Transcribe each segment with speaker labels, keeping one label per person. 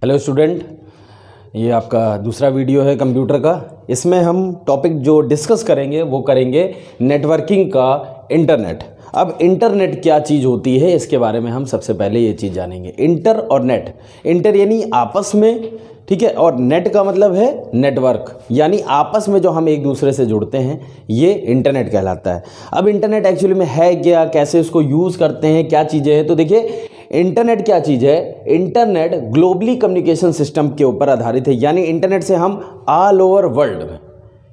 Speaker 1: Hello student, ये आपका दूसरा वीडियो है कंप्यूटर का। इसमें हम टॉपिक जो डिस्कस करेंगे वो करेंगे नेटवर्किंग का इंटरनेट। अब इंटरनेट क्या चीज़ होती है इसके बारे में हम सबसे पहले ये चीज़ जानेंगे। इंटर और नेट, इंटर यानी आपस में, ठीक है, और नेट का मतलब है नेटवर्क, यानी आपस में जो हम एक दूसरे से जुड़ते हैं, ये इंटरनेट कहलाता है। अब इंटरनेट एक्चुअली में है क्या, कैसे उसको यूज़ करते हैं, क्या चीज़ें हैं, तो देखिए इंटरनेट क्या चीज़ है। इंटरनेट ग्लोबली कम्युनिकेशन सिस्टम के ऊपर आधारित है, यानी इंटरनेट से हम ऑल ओवर वर्ल्ड में,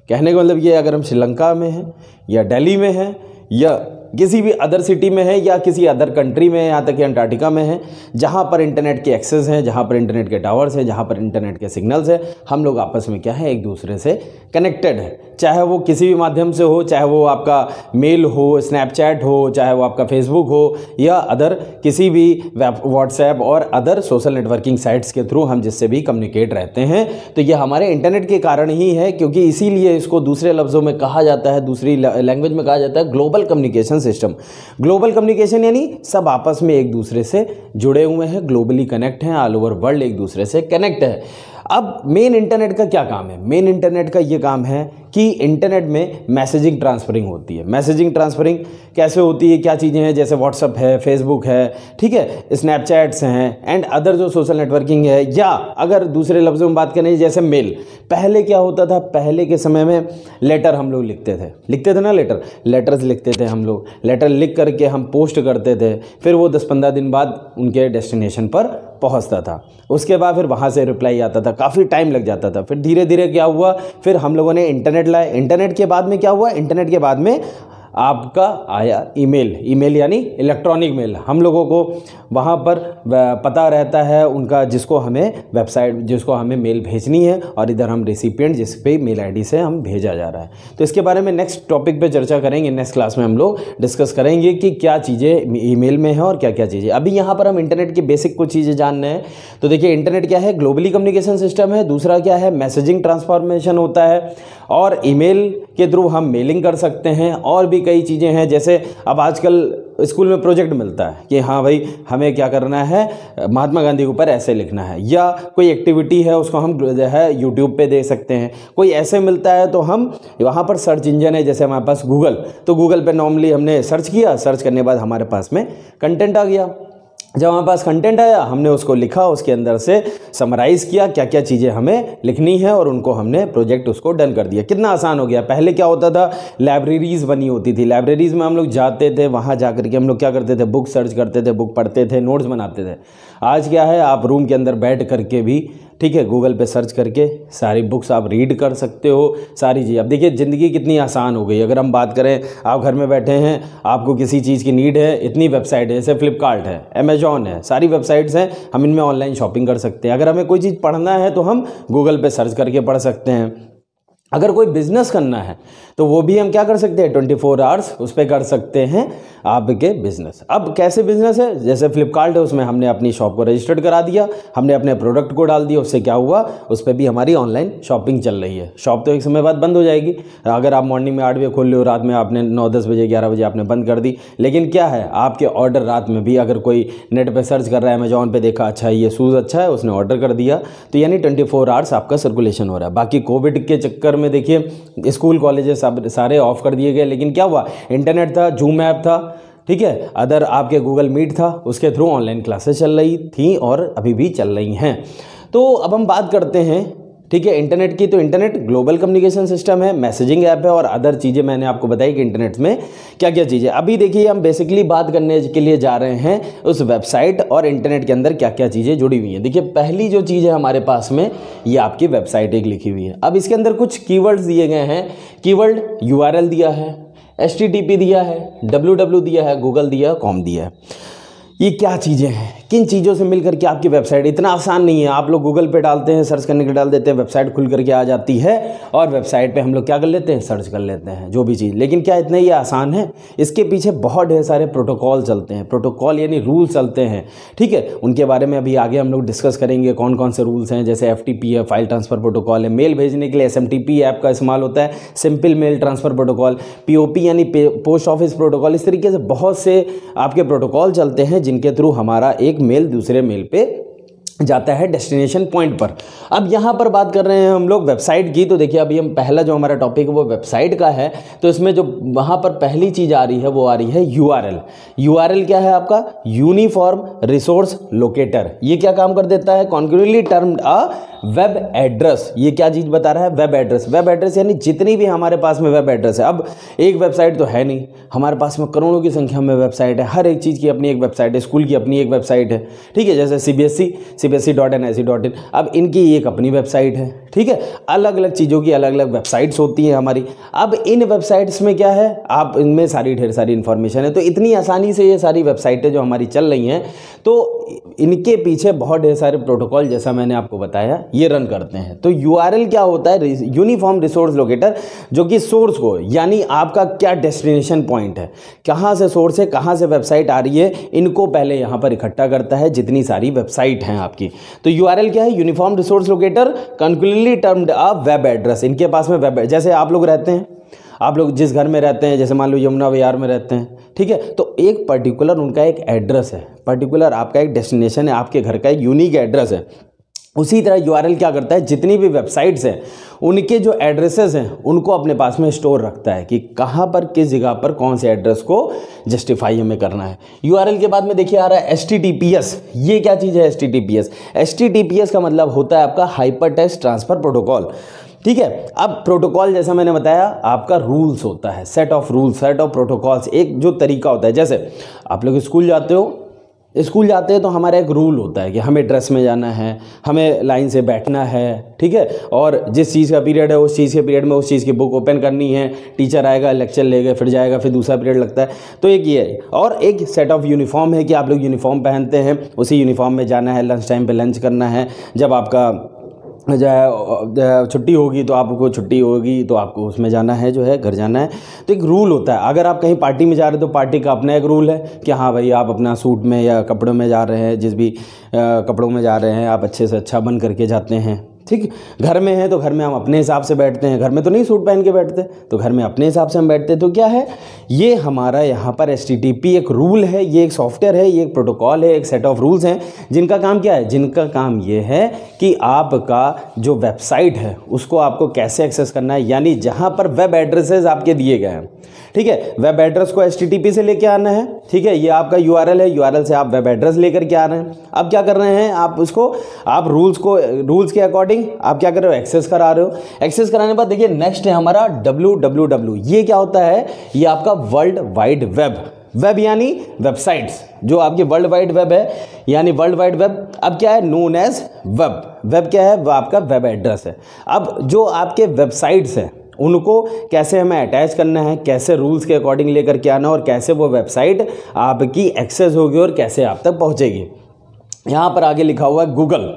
Speaker 1: कहने का मतलब ये, अगर हम श्रीलंका में हैं या दिल्ली में हैं या किसी भी अदर सिटी में है या किसी अदर कंट्री में है, यहाँ तक कि अंटार्कटिका में है, जहाँ पर इंटरनेट के एक्सेस हैं, जहाँ पर इंटरनेट के टावर्स हैं, जहाँ पर इंटरनेट के सिग्नल्स हैं, हम लोग आपस में क्या है, एक दूसरे से कनेक्टेड है। चाहे वो किसी भी माध्यम से हो, चाहे वो आपका मेल हो, स्नैपचैट हो, चाहे वो आपका फेसबुक हो या अदर किसी भी व्हाट्सएप और अदर सोशल नेटवर्किंग साइट्स के थ्रू हम जिससे भी कम्युनिकेट रहते हैं, तो ये हमारे इंटरनेट के कारण ही है। क्योंकि इसीलिए इसको दूसरे लफ्ज़ों में कहा जाता है, दूसरी लैंग्वेज में कहा जाता है global communication system. Global communication यानी सब आपस में एक दूसरे से जुड़े हुए हैं, ग्लोबली कनेक्ट हैं, ऑल ओवर वर्ल्ड एक दूसरे से कनेक्ट है। अब मेन इंटरनेट का क्या काम है? मेन इंटरनेट का ये काम है कि इंटरनेट में मैसेजिंग ट्रांसफरिंग होती है। मैसेजिंग ट्रांसफरिंग कैसे होती है, क्या चीज़ें हैं, जैसे व्हाट्सअप है, फेसबुक है, ठीक है, स्नैपचैट्स हैं एंड अदर जो सोशल नेटवर्किंग है, या अगर दूसरे लफ्ज़ों में बात करें जैसे मेल। पहले क्या होता था, पहले के समय में लेटर हम लोग लिखते थे ना, लेटर्स लिखते थे हम लोग, लेटर लिख करके हम पोस्ट करते थे, फिर वो 10-15 दिन बाद उनके डेस्टिनेशन पर पहुंचता था, उसके बाद फिर वहाँ से रिप्लाई आता था, काफ़ी टाइम लग जाता था। फिर धीरे धीरे क्या हुआ, फिर हम लोगों ने इंटरनेट लाया। इंटरनेट के बाद में क्या हुआ, इंटरनेट के बाद में आपका आया ईमेल यानी इलेक्ट्रॉनिक मेल। हम लोगों को वहाँ पर पता रहता है उनका, जिसको हमें मेल भेजनी है, और इधर हम रिसिपिएंट जिस पे मेल आईडी से हम भेजा जा रहा है। तो इसके बारे में नेक्स्ट टॉपिक पे चर्चा करेंगे, नेक्स्ट क्लास में हम लोग डिस्कस करेंगे कि क्या चीज़ें ईमेल में है और क्या क्या चीज़ें। अभी यहाँ पर हम इंटरनेट की बेसिक कुछ चीज़ें जानने हैं। तो देखिए इंटरनेट क्या है, ग्लोबली कम्युनिकेशन सिस्टम है। दूसरा क्या है, मैसेजिंग ट्रांसफॉर्मेशन होता है, और ईमेल के थ्रू हम मेलिंग कर सकते हैं। और भी कई चीज़ें हैं, जैसे अब आजकल स्कूल में प्रोजेक्ट मिलता है कि हाँ भाई हमें क्या करना है, महात्मा गांधी के ऊपर ऐसे लिखना है, या कोई एक्टिविटी है उसको हम जो है यूट्यूब पे दे सकते हैं। कोई ऐसे मिलता है तो हम वहाँ पर सर्च इंजन है, जैसे हमारे पास गूगल, तो गूगल पे नॉर्मली हमने सर्च किया, सर्च करने के बाद हमारे पास में कंटेंट आ गया। जब हमारे पास कंटेंट आया, हमने उसको लिखा, उसके अंदर से समराइज़ किया क्या क्या चीज़ें हमें लिखनी है, और उनको हमने प्रोजेक्ट उसको डन कर दिया। कितना आसान हो गया। पहले क्या होता था, लाइब्रेरीज़ बनी होती थी, लाइब्रेरीज़ में हम लोग जाते थे, वहाँ जा कर के हम लोग क्या करते थे, बुक सर्च करते थे, बुक पढ़ते थे, नोट्स बनाते थे। आज क्या है, आप रूम के अंदर बैठ करके भी, ठीक है, गूगल पे सर्च करके सारी बुक्स आप रीड कर सकते हो, सारी चीज़। अब देखिए ज़िंदगी कितनी आसान हो गई। अगर हम बात करें, आप घर में बैठे हैं, आपको किसी चीज़ की नीड है, इतनी वेबसाइट है, जैसे फ्लिपकार्ट है, अमेजॉन है, सारी वेबसाइट्स हैं, हम इनमें ऑनलाइन शॉपिंग कर सकते हैं। अगर हमें कोई चीज़ पढ़ना है तो हम गूगल पे सर्च करके पढ़ सकते हैं। अगर कोई बिज़नेस करना है तो वो भी हम क्या कर सकते हैं, 24 आवर्स उस पर कर सकते हैं आपके बिज़नेस। अब कैसे बिज़नेस है, जैसे फ्लिपकार्ट है, उसमें हमने अपनी शॉप को रजिस्टर्ड करा दिया, हमने अपने प्रोडक्ट को डाल दिया, उससे क्या हुआ, उस पर भी हमारी ऑनलाइन शॉपिंग चल रही है। शॉप तो एक समय बाद बंद हो जाएगी। अगर आप मॉर्निंग में 8 बजे खोल लो, रात में आपने 9-10 बजे 11 बजे आपने बंद कर दी, लेकिन क्या है, आपके ऑर्डर रात में भी, अगर कोई नेट पर सर्च कर रहा है, अमेजॉन पर देखा अच्छा ये शूज़ अच्छा है, उसने ऑर्डर कर दिया, तो यानी 24 आवर्स आपका सर्कुलेशन हो रहा है। बाकी कोविड के चक्कर में देखिए स्कूल कॉलेजेस सब सारे ऑफ कर दिए गए, लेकिन क्या हुआ, इंटरनेट था, जूम ऐप था, ठीक है, अदर आपके गूगल मीट था, उसके थ्रू ऑनलाइन क्लासेस चल रही थी और अभी भी चल रही हैं। तो अब हम बात करते हैं, ठीक है, इंटरनेट की। तो इंटरनेट ग्लोबल कम्युनिकेशन सिस्टम है, मैसेजिंग ऐप है, और अदर चीज़ें मैंने आपको बताई कि इंटरनेट में क्या क्या चीज़ें। अभी देखिए हम बेसिकली बात करने के लिए जा रहे हैं उस वेबसाइट और इंटरनेट के अंदर क्या क्या चीज़ें जुड़ी हुई हैं। देखिए पहली जो चीज़ है हमारे पास में, ये आपकी वेबसाइट एक लिखी हुई है। अब इसके अंदर कुछ कीवर्ड्स दिए गए हैं। कीवर्ड URL दिया है, HTTP दिया है, www दिया है, गूगल दिया है, कॉम दिया है। ये क्या चीज़ें हैं, किन चीज़ों से मिलकर के आपकी वेबसाइट, इतना आसान नहीं है। आप लोग गूगल पे डालते हैं, सर्च करने के डाल देते हैं, वेबसाइट खुल करके आ जाती है, और वेबसाइट पे हम लोग क्या कर लेते हैं, सर्च कर लेते हैं जो भी चीज़। लेकिन क्या इतना ही आसान है? इसके पीछे बहुत ढेर सारे प्रोटोकॉल चलते हैं, प्रोटोकॉल यानी रूल चलते हैं, ठीक है। उनके बारे में अभी आगे हम लोग डिस्कस करेंगे कौन कौन से रूल्स हैं। जैसे FTP है, फाइल ट्रांसफ़र प्रोटोकॉल है, मेल भेजने के लिए SMTP ऐप का इस्तेमाल होता है, simple mail transfer protocol, POP यानी पोस्ट ऑफिस प्रोटोकॉल। इस तरीके से बहुत से आपके प्रोटोकॉल चलते हैं जिनके थ्रू हमारा एक मेल दूसरे मेल पे जाता है डेस्टिनेशन पॉइंट पर। अब यहाँ पर बात कर रहे हैं हम लोग वेबसाइट की, तो देखिए अभी हम पहला जो हमारा टॉपिक है वो वेबसाइट का है। तो इसमें जो वहाँ पर पहली चीज़ आ रही है वो आ रही है यूआरएल। यूआरएल क्या है आपका? Uniform resource locator. ये क्या काम कर देता है? Concretely termed a web address. ये क्या चीज़ बता रहा है? Web address. वेब एड्रेस यानी जितनी भी हमारे पास में वेब एड्रेस है। अब एक वेबसाइट तो है नहीं, हमारे पास में करोड़ों की संख्या में वेबसाइट है। हर एक चीज़ की अपनी एक वेबसाइट है, स्कूल की अपनी एक वेबसाइट है, ठीक है, जैसे cbse.nic.in। अब इनकी एक अपनी वेबसाइट है, ठीक है। अलग अलग चीज़ों की अलग अलग वेबसाइट्स होती हैं हमारी। अब इन वेबसाइट्स में क्या है, आप इनमें सारी ढेर सारी इन्फॉर्मेशन है। तो इतनी आसानी से ये सारी वेबसाइटें जो हमारी चल रही हैं, तो इनके पीछे बहुत ढेर सारे प्रोटोकॉल, जैसा मैंने आपको बताया, ये रन करते हैं। तो यूआरएल क्या होता है? यूनिफॉर्म रिसोर्स लोकेटर, जो कि सोर्स को, यानी आपका क्या डेस्टिनेशन पॉइंट है, कहाँ से सोर्स है, कहाँ से वेबसाइट आ रही है, इनको पहले यहाँ पर इकट्ठा करता है, जितनी सारी वेबसाइट हैं आपकी। तो यूआरएल क्या है? Uniform resource locator, concretely termed a web address. इनके पास में वेब, जैसे आप लोग रहते हैं, आप लोग जिस घर में रहते हैं, जैसे मान लो यमुना विहार में रहते हैं, ठीक है, तो एक पर्टिकुलर उनका एक एड्रेस है, पर्टिकुलर आपका एक डेस्टिनेशन है, आपके घर का एक यूनिक एड्रेस है। उसी तरह यूआरएल क्या करता है? जितनी भी वेबसाइट्स हैं उनके जो एड्रेसेस हैं उनको अपने पास में स्टोर रखता है कि कहाँ पर, किस जगह पर, कौन से एड्रेस को जस्टिफाई हमें करना है। यूआरएल के बाद में देखिए आ रहा है HTTPS। ये क्या चीज़ है HTTPS? HTTPS का मतलब होता है आपका हाइपर टेक्स्ट ट्रांसफ़र प्रोटोकॉल, ठीक है। अब प्रोटोकॉल जैसा मैंने बताया आपका रूल्स होता है, set of rules, set of protocols, एक जो तरीका होता है। जैसे आप लोग स्कूल जाते हो, स्कूल जाते हैं तो हमारा एक रूल होता है कि हमें ड्रेस में जाना है, हमें लाइन से बैठना है, ठीक है, और जिस चीज़ का पीरियड है उस चीज़ के पीरियड में उस चीज़ की बुक ओपन करनी है, टीचर आएगा, लेक्चर लेगा, फिर जाएगा, फिर दूसरा पीरियड लगता है। तो एक ये है, और एक सेट ऑफ यूनिफॉर्म है कि आप लोग यूनिफॉर्म पहनते हैं, उसी यूनिफॉर्म में जाना है, लंच टाइम पे लंच करना है, जब आपका छुट्टी होगी तो आपको छुट्टी होगी तो आपको उसमें जाना है, जो है घर जाना है। तो एक रूल होता है। अगर आप कहीं पार्टी में जा रहे हो तो पार्टी का अपना एक रूल है कि हाँ भाई आप अपना सूट में या कपड़ों में जा रहे हैं, जिस भी कपड़ों में जा रहे हैं आप अच्छे से अच्छा बन करके जाते हैं, ठीक। घर में है तो घर में हम अपने हिसाब से बैठते हैं, घर में तो नहीं सूट पहन के बैठते, तो घर में अपने हिसाब से हम बैठते हैं। तो क्या है, ये हमारा यहाँ पर HTTP एक रूल है, ये एक सॉफ्टवेयर है, ये एक प्रोटोकॉल है, एक सेट ऑफ रूल्स हैं, जिनका काम क्या है? जिनका काम ये है कि आपका जो वेबसाइट है उसको आपको कैसे एक्सेस करना है, यानी जहाँ पर वेब एड्रेसेस आपके दिए गए हैं, ठीक है, वेब एड्रेस को HTTP से लेके आना है, ठीक है, ये आपका यूआरएल है, यूआरएल से आप वेब एड्रेस लेकर के आ रहे हैं। अब क्या कर रहे हैं आप उसको, आप रूल्स के अकॉर्डिंग आप क्या कर रहे हो? एक्सेस करा रहे हो। एक्सेस कराने के बाद देखिए नेक्स्ट है हमारा www। ये क्या होता है? ये आपका वर्ल्ड वाइड वेब, वेब यानी वेबसाइट्स, जो आपकी वर्ल्ड वाइड वेब है, यानी वर्ल्ड वाइड वेब अब क्या है? Known as web. वेब क्या है? वो आपका वेब एड्रेस है। अब जो आपके वेबसाइट्स हैं उनको कैसे हमें अटैच करना है, कैसे रूल्स के अकॉर्डिंग लेकर के आना, और कैसे वो वेबसाइट आपकी एक्सेस होगी और कैसे आप तक पहुंचेगी। यहाँ पर आगे लिखा हुआ है गूगल।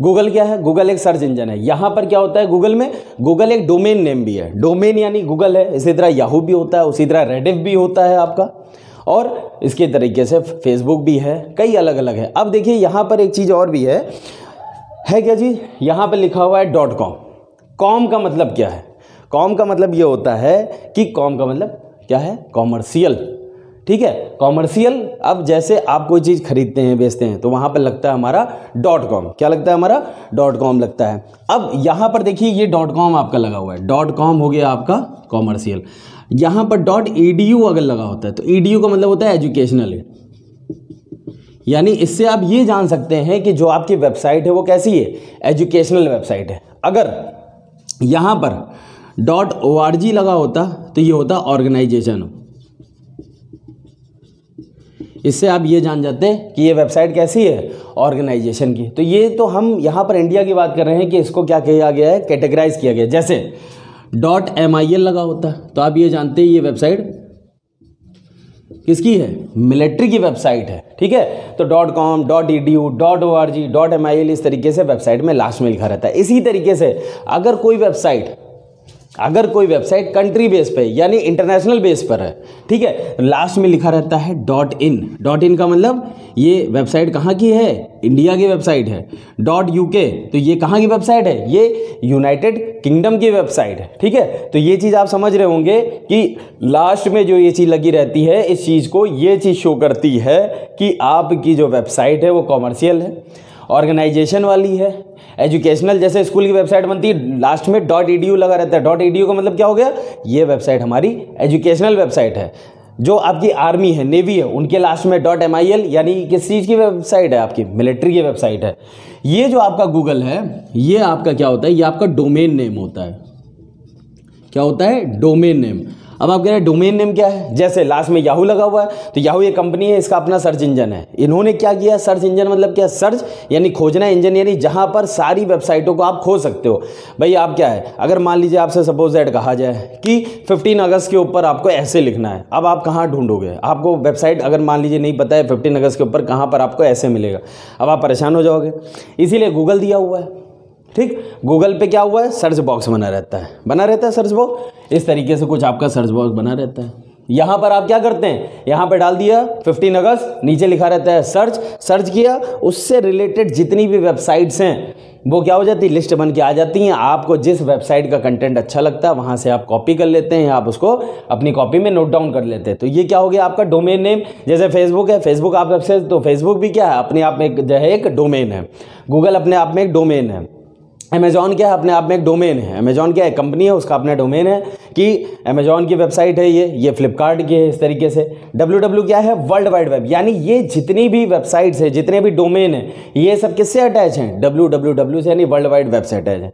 Speaker 1: गूगल क्या है? गूगल एक सर्च इंजन है। यहाँ पर क्या होता है गूगल में? गूगल एक डोमेन नेम भी है, डोमेन यानी गूगल है। इसी तरह याहू भी होता है, उसी तरह रेडिफ भी होता है आपका, और इसके तरीके से फेसबुक भी है, कई अलग अलग है। अब देखिए यहाँ पर एक चीज़ और भी है क्या चीज़? यहाँ पर लिखा हुआ है .com। कॉम का मतलब क्या है? कॉम का मतलब ये होता है कि कॉम का मतलब क्या है? कॉमर्शियल, ठीक है, कॉमर्शियल। अब जैसे आप कोई चीज़ खरीदते हैं, बेचते हैं, तो वहाँ पर लगता है हमारा .com। क्या लगता है? हमारा .com लगता है। अब यहाँ पर देखिए ये .com आपका लगा हुआ है, .com हो गया आपका कॉमर्शियल। यहाँ पर .edu अगर लगा होता है तो edu का मतलब होता है एजुकेशनल, यानी इससे आप ये जान सकते हैं कि जो आपकी वेबसाइट है वो कैसी है? एजुकेशनल वेबसाइट है। अगर यहाँ पर .org लगा होता तो ये होता ऑर्गेनाइजेशन। इससे आप ये जान जाते हैं कि ये वेबसाइट कैसी है? ऑर्गेनाइजेशन की। तो ये तो हम यहाँ पर इंडिया की बात कर रहे हैं कि इसको क्या किया गया है? कैटेगराइज किया गया। जैसे .mil लगा होता तो आप ये जानते हैं ये वेबसाइट किसकी है? मिलिट्री की वेबसाइट है, ठीक है। तो .com, .edu, .org, .mil इस तरीके से वेबसाइट में लास्ट में लिखा रहता है। इसी तरीके से अगर कोई वेबसाइट कंट्री बेस पे यानी इंटरनेशनल बेस पर है, ठीक है, लास्ट में लिखा रहता है .in का मतलब ये वेबसाइट कहाँ की है? इंडिया की वेबसाइट है। .uk तो ये कहाँ की वेबसाइट है? ये यूनाइटेड किंगडम की वेबसाइट है, ठीक है। तो ये चीज़ आप समझ रहे होंगे कि लास्ट में जो ये चीज़ लगी रहती है, इस चीज़ को ये चीज़ शो करती है कि आपकी जो वेबसाइट है वो कॉमर्शियल है। ऑर्गेनाइजेशन वाली है, एजुकेशनल, जैसे स्कूल की वेबसाइट बनती है लास्ट में .edu लगा रहता है। .edu का मतलब क्या हो गया, ये वेबसाइट हमारी एजुकेशनल वेबसाइट है। जो आपकी आर्मी है, नेवी है, उनके लास्ट में .mil यानी किस चीज़ की वेबसाइट है, आपकी मिलिट्री की वेबसाइट है। ये जो आपका गूगल है, ये आपका क्या होता है, ये आपका डोमेन नेम होता है। क्या होता है, डोमेन नेम। अब आप कह रहे हैं डोमेन नेम क्या है, जैसे लास्ट में याहू लगा हुआ है, तो याहू ये कंपनी है, इसका अपना सर्च इंजन है। इन्होंने क्या किया, सर्च इंजन मतलब क्या, सर्च यानी खोजना, इंजन यानी जहां पर सारी वेबसाइटों को आप खोज सकते हो। भाई आप क्या है, अगर मान लीजिए आपसे सपोज दैट कहा जाए कि 15 अगस्त के ऊपर आपको ऐसे लिखना है, अब आप कहाँ ढूंढोगे, आपको वेबसाइट अगर मान लीजिए नहीं पता है 15 अगस्त के ऊपर कहाँ पर आपको ऐसे मिलेगा, अब आप परेशान हो जाओगे। इसीलिए गूगल दिया हुआ है, ठीक। गूगल पे क्या हुआ है, सर्च बॉक्स बना रहता है सर्च बॉक्स, इस तरीके से कुछ आपका सर्च बॉक्स बना रहता है। यहाँ पर आप क्या करते हैं, यहाँ पे डाल दिया 15 अगस्त, नीचे लिखा रहता है सर्च किया, उससे रिलेटेड जितनी भी वेबसाइट्स हैं वो क्या हो जाती है, लिस्ट बन के आ जाती हैं। आपको जिस वेबसाइट का कंटेंट अच्छा लगता है वहाँ से आप कॉपी कर लेते हैं, आप उसको अपनी कॉपी में नोट डाउन कर लेते हैं। तो ये क्या हो गया आपका डोमेन नेम। जैसे फेसबुक है, फेसबुक आप वेबसाइट, तो फेसबुक भी क्या है, अपने आप में जो है एक डोमेन है। गूगल अपने आप में एक डोमेन है। अमेजॉन क्या है, अपने आप में एक डोमेन है। अमेजॉन क्या है, कंपनी है, उसका अपना डोमेन है कि अमेजॉन की वेबसाइट है, ये फ्लिपकार्ट की है, इस तरीके से। www क्या है, वर्ल्ड वाइड वेब, यानी ये जितनी भी वेबसाइट्स है, जितने भी डोमेन है, ये सब किससे अटैच हैं, www से, यानी वर्ल्ड वाइड वेब से अटैच है।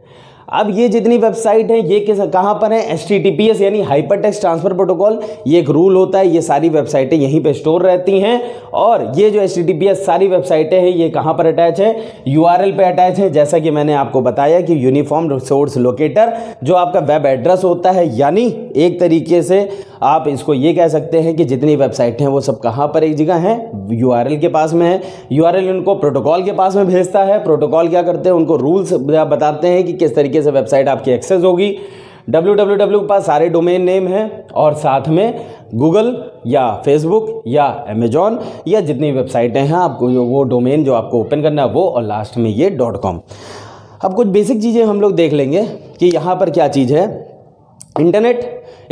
Speaker 1: अब ये जितनी वेबसाइट है ये कहाँ पर है, HTTPS यानी हाइपर टेक्स्ट ट्रांसफर प्रोटोकॉल, ये एक रूल होता है। ये सारी वेबसाइटें यहीं पे स्टोर रहती हैं, और ये जो HTTPS सारी वेबसाइटें हैं ये कहाँ पर अटैच है, URL पे अटैच है। जैसा कि मैंने आपको बताया कि यूनिफॉर्म रिसोर्स लोकेटर जो आपका वेब एड्रेस होता है, यानी एक तरीके से आप इसको ये कह सकते हैं कि जितनी वेबसाइट हैं वो सब कहाँ पर एक जगह हैं, URL के पास में है। URL उनको प्रोटोकॉल के पास में भेजता है, प्रोटोकॉल क्या करते हैं, उनको रूल्स बताते हैं कि किस तरीके से वेबसाइट आपकी एक्सेस होगी। www के पास सारे डोमेन नेम हैं, और साथ में गूगल या फेसबुक या अमेजॉन या जितनी वेबसाइटें हैं आपको वो डोमेन जो आपको ओपन करना है वो, और लास्ट में ये .com। अब कुछ बेसिक चीज़ें हम लोग देख लेंगे कि यहाँ पर क्या चीज़ है। इंटरनेट,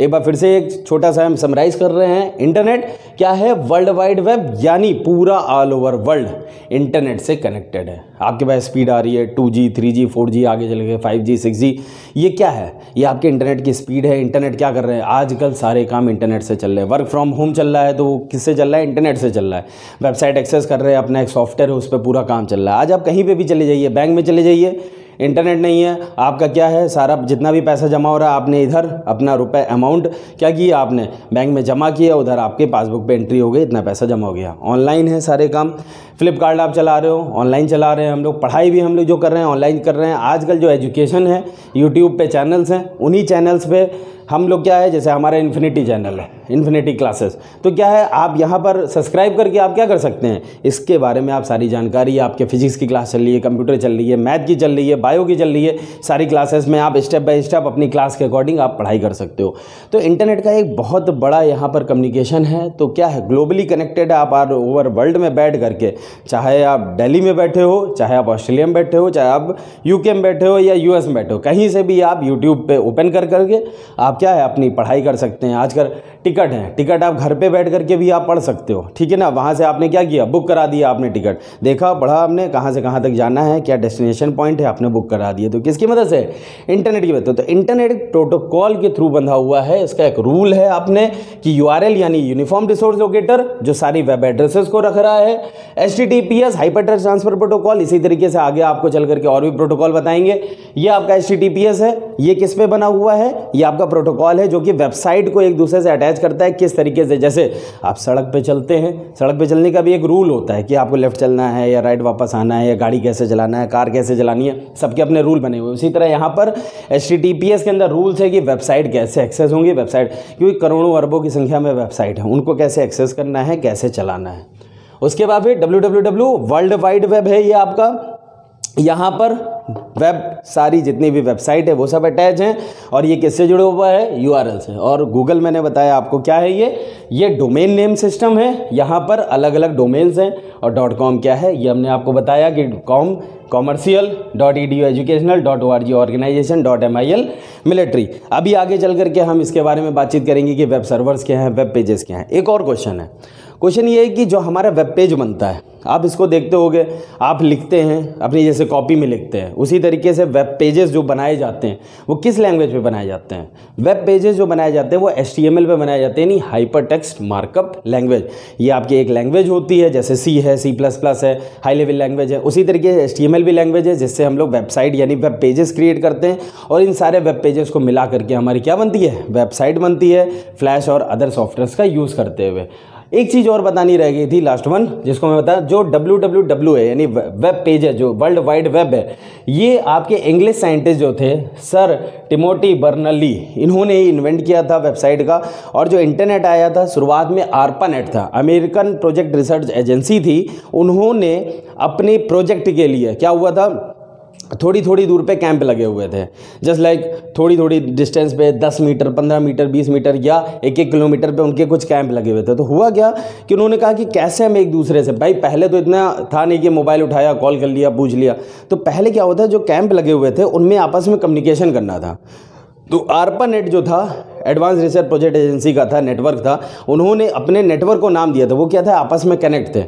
Speaker 1: एक बार फिर से एक छोटा सा हम समराइज कर रहे हैं। इंटरनेट क्या है, वर्ल्ड वाइड वेब, यानी पूरा ऑल ओवर वर्ल्ड इंटरनेट से कनेक्टेड है। आपके पास स्पीड आ रही है 2G 3G 4G, आगे चले गए 5G 6G, ये क्या है, ये आपके इंटरनेट की स्पीड है। इंटरनेट क्या कर रहे हैं, आजकल सारे काम इंटरनेट से चल रहे हैं। वर्क फ्रॉम होम चल रहा है तो वो किससे चल रहा है, इंटरनेट से चल रहा है। वेबसाइट एक्सेस कर रहे हैं, अपना एक सॉफ्टवेयर है उस पर पूरा काम चल रहा है। आज आप कहीं पर भी चले जाइए, बैंक में चले जाइए, इंटरनेट नहीं है, आपका क्या है, सारा जितना भी पैसा जमा हो रहा है, आपने इधर अपना रुपए अमाउंट क्या किया, आपने बैंक में जमा किया, उधर आपके पासबुक पे एंट्री हो गई, इतना पैसा जमा हो गया। ऑनलाइन है सारे काम। फ्लिपकार्ट आप चला रहे हो, ऑनलाइन चला रहे हैं हम लोग। पढ़ाई भी हम लोग जो कर रहे हैं ऑनलाइन कर रहे हैं। आजकल जो एजुकेशन है, यूट्यूब पे चैनल्स हैं, उन्हीं चैनल्स पे हम लोग क्या है, जैसे हमारा इन्फिनिटी चैनल है, इन्फिनिटी क्लासेस, तो क्या है, आप यहाँ पर सब्सक्राइब करके आप क्या कर सकते हैं, इसके बारे में आप सारी जानकारी, आपके फिजिक्स की क्लास चल रही है, कंप्यूटर चल रही है, मैथ की चल रही है, बायो की चल रही है, सारी क्लासेस में आप स्टेप बाय स्टेप अपनी क्लास के अकॉर्डिंग आप पढ़ाई कर सकते हो। तो इंटरनेट का एक बहुत बड़ा यहाँ पर कम्युनिकेशन है। तो क्या है, ग्लोबली कनेक्टेड है। आप ओवर वर्ल्ड में बैठ करके, चाहे आप दिल्ली में बैठे हो, चाहे आप ऑस्ट्रेलिया में बैठे हो, चाहे आप UK में बैठे हो या US में बैठे हो, कहीं से भी आप यूट्यूब पे ओपन कर करके आप क्या है, अपनी पढ़ाई कर सकते हैं। आजकल टिकट है, टिकट आप घर पे बैठ करके भी आप पढ़ सकते हो, ठीक है ना। वहाँ से आपने क्या किया, बुक करा दिया, आपने टिकट देखा, पढ़ा, आपने कहाँ से कहाँ तक जाना है, क्या डेस्टिनेशन पॉइंट है, आपने बुक करा दिया। तो किसकी मदद से, इंटरनेट की मदद। तो इंटरनेट प्रोटोकॉल के थ्रू बंधा हुआ है। इसका एक रूल है आपने कि URL यानी यूनिफॉर्म रिसोर्स लोकेटर, जो सारी वेब एड्रेसेस को रख रहा है। HTTPS hyper text transfer protocol, इसी तरीके से आगे आपको चल करके और भी प्रोटोकॉल बताएंगे। ये आपका HTTPS है, ये किस पे बना हुआ है, ये आपका प्रोटोकॉल है जो कि वेबसाइट को एक दूसरे से अटैच करता है। किस तरीके से, जैसे आप सड़क पे चलते हैं, सड़क पे चलने का भी एक रूल होता है कि आपको लेफ्ट चलना है या राइट वापस आना है, या गाड़ी कैसे चलाना है, कार कैसे चलानी है, सबके अपने रूल बने हुए। उसी तरह यहाँ पर HTTPS के अंदर रूल्स है कि वेबसाइट कैसे एक्सेस होंगी, वेबसाइट क्योंकि करोड़ों अरबों की संख्या में वेबसाइट है, उनको कैसे एक्सेस करना है, कैसे चलाना है। उसके बाद फिर www वर्ल्ड वाइड वेब है, ये आपका यहाँ पर वेब सारी जितनी भी वेबसाइट है वो सब अटैच हैं। और ये किससे जुड़ा हुआ है, URL से। और गूगल मैंने बताया आपको क्या है, ये डोमेन नेम सिस्टम है। यहाँ पर अलग अलग डोमेन्स हैं। और .com क्या है, ये हमने आपको बताया कि .com commercial.edu, educational.org, organization.mil, military। अभी आगे चल करके हम इसके बारे में बातचीत करेंगे कि वेब सर्वर्स क्या हैं, वेब पेजेस क्या हैं। एक और क्वेश्चन है, क्वेश्चन ये है कि जो हमारा वेब पेज बनता है, आप इसको देखते होगे, आप लिखते हैं अपनी जैसे कॉपी में लिखते हैं, उसी तरीके से वेब पेजेस जो बनाए जाते हैं वो किस लैंग्वेज पे बनाए जाते हैं? वेब पेजेस जो बनाए जाते हैं वो HTML पे बनाए जाते हैं, यानी हाइपर टेक्स्ट मार्कअप लैंग्वेज। ये आपकी एक लैंग्वेज होती है, जैसे C है, C++ है, हाई लेवल लैंग्वेज है। उसी तरीके से HTML भी लैंग्वेज है, जिससे हम लोग वेबसाइट यानी वेब पेजेस क्रिएट करते हैं, और इन सारे वेब पेजेस को मिला करके हमारी क्या बनती है? वेबसाइट बनती है, फ्लैश और अदर सॉफ्टवेयर्स का यूज़ करते हुए। एक चीज़ और बतानी रह गई थी, लास्ट वन, जिसको मैं बताया, जो www है यानी वेब पेज है, जो वर्ल्ड वाइड वेब है, ये आपके इंग्लिश साइंटिस्ट जो थे सर टिमोथी बर्नर्ली, इन्होंने ही इन्वेंट किया था वेबसाइट का। और जो इंटरनेट आया था शुरुआत में ARPANET था, अमेरिकन प्रोजेक्ट रिसर्च एजेंसी थी, उन्होंने अपने प्रोजेक्ट के लिए क्या हुआ था, थोड़ी थोड़ी दूर पे कैंप लगे हुए थे, जस्ट लाइक थोड़ी थोड़ी डिस्टेंस पे 10 मीटर, 15 मीटर, 20 मीटर या 1-1 किलोमीटर पे उनके कुछ कैंप लगे हुए थे। तो हुआ क्या कि उन्होंने कहा कि कैसे हम एक दूसरे से, भाई पहले तो इतना था नहीं कि मोबाइल उठाया, कॉल कर लिया, पूछ लिया, तो पहले क्या होता है, जो कैंप लगे हुए थे उनमें आपस में कम्युनिकेशन करना था। तो ARPANET जो था, एडवांस रिसर्च प्रोजेक्ट एजेंसी का था, नेटवर्क था, उन्होंने अपने नेटवर्क को नाम दिया था, वो क्या था, आपस में कनेक्ट थे।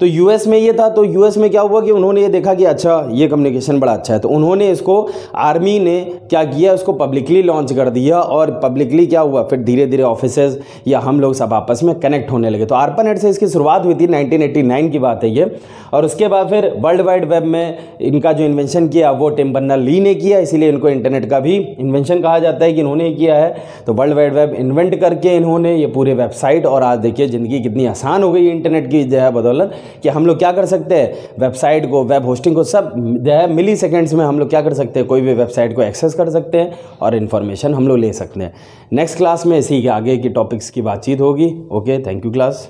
Speaker 1: तो यूएस में ये था, तो यूएस में क्या हुआ कि उन्होंने ये देखा कि अच्छा ये कम्युनिकेशन बड़ा अच्छा है, तो उन्होंने इसको, आर्मी ने क्या किया, उसको पब्लिकली लॉन्च कर दिया, और पब्लिकली क्या हुआ, फिर धीरे धीरे ऑफिसेज या हम लोग सब आपस में कनेक्ट होने लगे। तो ARPANET से इसकी शुरुआत हुई थी, 1989 की बात है ये। और उसके बाद फिर वर्ल्ड वाइड वेब में इनका जो इन्वेंशन किया वो टिम बर्नर्ली ने किया, इसीलिए इनको इंटरनेट का भी इन्वेंशन कहा जाता है कि इन्होंने ही किया है। तो वर्ल्ड वाइड वेब इन्वेंट करके इन्होंने ये पूरे वेबसाइट, और आज देखिए ज़िंदगी कितनी आसान हो गई इंटरनेट की जो है बदौलत, कि हम लोग क्या कर सकते हैं, वेबसाइट को, वेब होस्टिंग को, सब जो है मिली सेकेंड्स में हम लोग क्या कर सकते हैं, कोई भी वेबसाइट को एक्सेस कर सकते हैं और इन्फॉर्मेशन हम लोग ले सकते हैं। नेक्स्ट क्लास में इसी के आगे की टॉपिक्स की बातचीत होगी। Okay, thank you class.